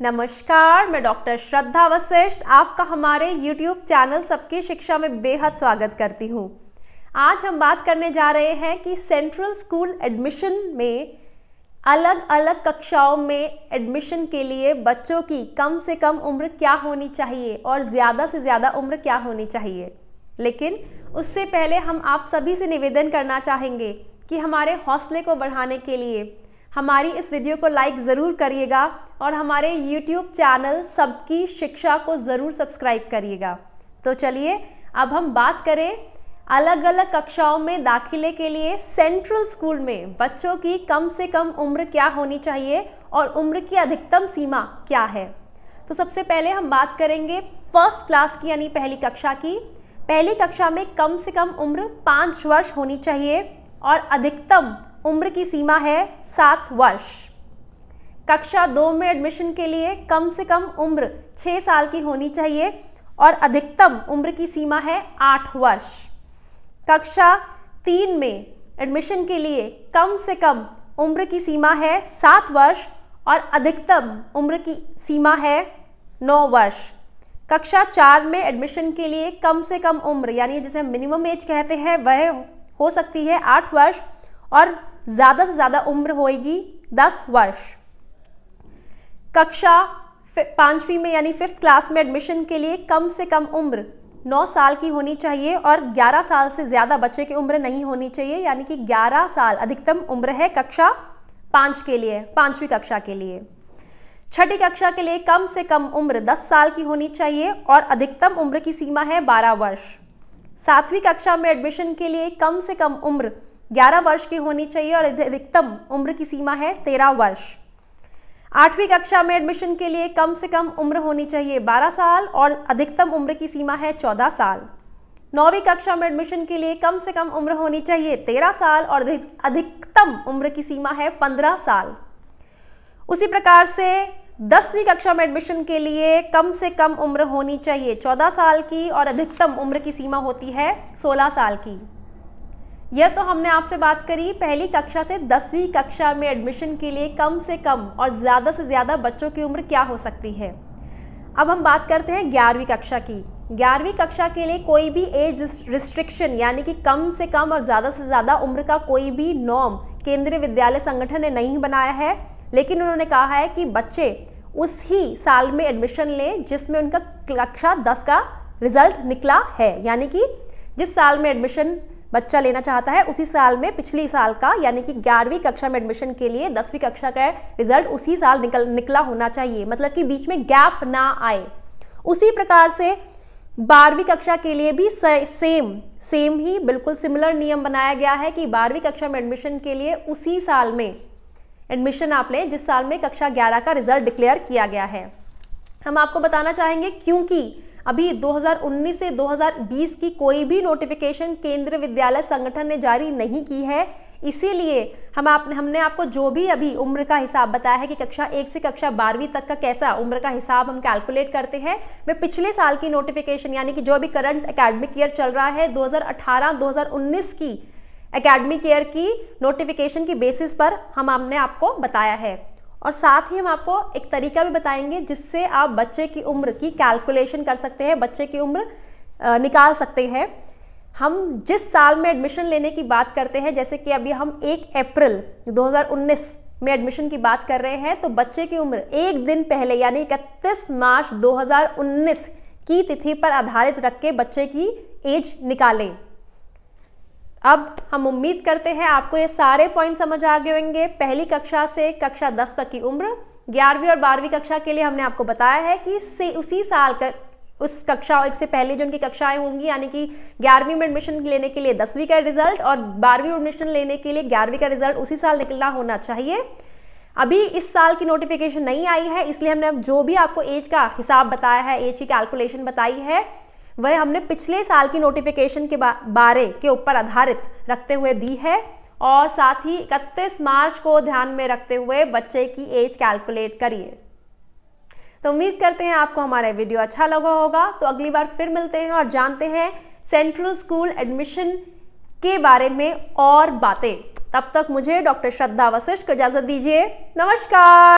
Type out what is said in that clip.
नमस्कार, मैं डॉक्टर श्रद्धा वशिष्ठ आपका हमारे YouTube चैनल सबकी शिक्षा में बेहद स्वागत करती हूँ। आज हम बात करने जा रहे हैं कि सेंट्रल स्कूल एडमिशन में अलग अलग कक्षाओं में एडमिशन के लिए बच्चों की कम से कम उम्र क्या होनी चाहिए और ज़्यादा से ज़्यादा उम्र क्या होनी चाहिए। लेकिन उससे पहले हम आप सभी से निवेदन करना चाहेंगे कि हमारे हौसले को बढ़ाने के लिए हमारी इस वीडियो को लाइक ज़रूर करिएगा और हमारे YouTube चैनल सबकी शिक्षा को ज़रूर सब्सक्राइब करिएगा। तो चलिए अब हम बात करें अलग अलग कक्षाओं में दाखिले के लिए सेंट्रल स्कूल में बच्चों की कम से कम उम्र क्या होनी चाहिए और उम्र की अधिकतम सीमा क्या है। तो सबसे पहले हम बात करेंगे फर्स्ट क्लास की यानी पहली कक्षा की। पहली कक्षा में कम से कम उम्र 5 वर्ष होनी चाहिए और अधिकतम उम्र की सीमा है 7 वर्ष। कक्षा 2 में एडमिशन के लिए कम से कम उम्र 6 साल की होनी चाहिए और अधिकतम उम्र की सीमा है 8 वर्ष। कक्षा 3 में एडमिशन के लिए कम से कम उम्र की सीमा है 7 वर्ष और अधिकतम उम्र की सीमा है 9 वर्ष। कक्षा 4 में एडमिशन के लिए कम से कम उम्र यानी जिसे हम मिनिमम एज कहते हैं वह हो सकती है 8 वर्ष और ज़्यादा से ज़्यादा उम्र होएगी 10 वर्ष। कक्षा 5वीं में यानी 5th क्लास में एडमिशन के लिए कम से कम उम्र 9 साल की होनी चाहिए और 11 साल से ज़्यादा बच्चे की उम्र नहीं होनी चाहिए, यानी कि 11 साल अधिकतम उम्र है कक्षा 5 के लिए, 5वीं कक्षा के लिए। छठी कक्षा के लिए कम से कम उम्र 10 साल की होनी चाहिए और अधिकतम उम्र की सीमा है 12 वर्ष। 7वीं कक्षा में एडमिशन के लिए कम से कम उम्र 11 वर्ष की होनी चाहिए और अधिकतम उम्र की सीमा है 13 वर्ष। 8वीं कक्षा में एडमिशन के लिए कम से कम उम्र होनी चाहिए 12 साल और अधिकतम उम्र की सीमा है 14 साल। 9वीं कक्षा में एडमिशन के लिए कम से कम उम्र होनी चाहिए 13 साल और अधिकतम उम्र की सीमा है 15 साल। उसी प्रकार से 10वीं कक्षा में एडमिशन के लिए कम से कम उम्र होनी चाहिए 14 साल की और अधिकतम उम्र की सीमा होती है 16 साल की। यह तो हमने आपसे बात करी पहली कक्षा से 10वीं कक्षा में एडमिशन के लिए कम से कम और ज़्यादा से ज़्यादा बच्चों की उम्र क्या हो सकती है। अब हम बात करते हैं 11वीं कक्षा की। 11वीं कक्षा के लिए कोई भी एज रिस्ट्रिक्शन यानी कि कम से कम और ज़्यादा से ज़्यादा उम्र का कोई भी नॉर्म केंद्रीय विद्यालय संगठन ने नहीं बनाया है, लेकिन उन्होंने कहा है कि बच्चे उसी साल में एडमिशन लें जिसमें उनका कक्षा 10 का रिजल्ट निकला है, यानी कि जिस साल में एडमिशन बच्चा लेना चाहता है उसी साल में पिछली साल का यानी कि 11वीं कक्षा में एडमिशन के लिए 10वीं कक्षा का रिजल्ट उसी साल निकला होना चाहिए, मतलब कि बीच में गैप ना आए। उसी प्रकार से 12वीं कक्षा के लिए भी सेम ही बिल्कुल सिमिलर नियम बनाया गया है कि 12वीं कक्षा में एडमिशन के लिए उसी साल में एडमिशन आप लें जिस साल में कक्षा 11 का रिजल्ट डिक्लेयर किया गया है। हम आपको बताना चाहेंगे क्योंकि अभी 2019 से 2020 की कोई भी नोटिफिकेशन केंद्रीय विद्यालय संगठन ने जारी नहीं की है, इसीलिए हमने आपको जो भी अभी उम्र का हिसाब बताया है कि कक्षा 1 से कक्षा 12वीं तक का कैसा उम्र का हिसाब हम कैलकुलेट करते हैं, वे पिछले साल की नोटिफिकेशन यानी कि जो भी करंट एकेडमिक ईयर चल रहा है 2018-2019 की एकेडमिक ईयर की नोटिफिकेशन की बेसिस पर हमने आपको बताया है। और साथ ही हम आपको एक तरीका भी बताएंगे जिससे आप बच्चे की उम्र की कैलकुलेशन कर सकते हैं, बच्चे की उम्र निकाल सकते हैं। हम जिस साल में एडमिशन लेने की बात करते हैं, जैसे कि अभी हम 1 अप्रैल 2019 में एडमिशन की बात कर रहे हैं, तो बच्चे की उम्र एक दिन पहले यानी 31 मार्च 2019 की तिथि पर आधारित रख के बच्चे की एज निकालें। अब हम उम्मीद करते हैं आपको ये सारे पॉइंट समझ आ गए होंगे। पहली कक्षा से कक्षा 10 तक की उम्र, 11वीं और 12वीं कक्षा के लिए हमने आपको बताया है कि उसी साल का उस कक्षा से पहले जो उनकी कक्षाएं होंगी यानी कि 11वीं में एडमिशन लेने के लिए 10वीं का रिजल्ट और 12वीं में एडमिशन लेने के लिए 11वीं का रिजल्ट उसी साल निकलना होना चाहिए। अभी इस साल की नोटिफिकेशन नहीं आई है, इसलिए हमने अब जो भी आपको एज का हिसाब बताया है, एज की कैलकुलेशन बताई है, वह हमने पिछले साल की नोटिफिकेशन के बारे के ऊपर आधारित रखते हुए दी है और साथ ही 31 मार्च को ध्यान में रखते हुए बच्चे की एज कैलकुलेट करिए। तो उम्मीद करते हैं आपको हमारा वीडियो अच्छा लगा होगा। तो अगली बार फिर मिलते हैं और जानते हैं सेंट्रल स्कूल एडमिशन के बारे में और बातें। तब तक मुझे डॉक्टर श्रद्धा वशिष्ठ को इजाजत दीजिए। नमस्कार।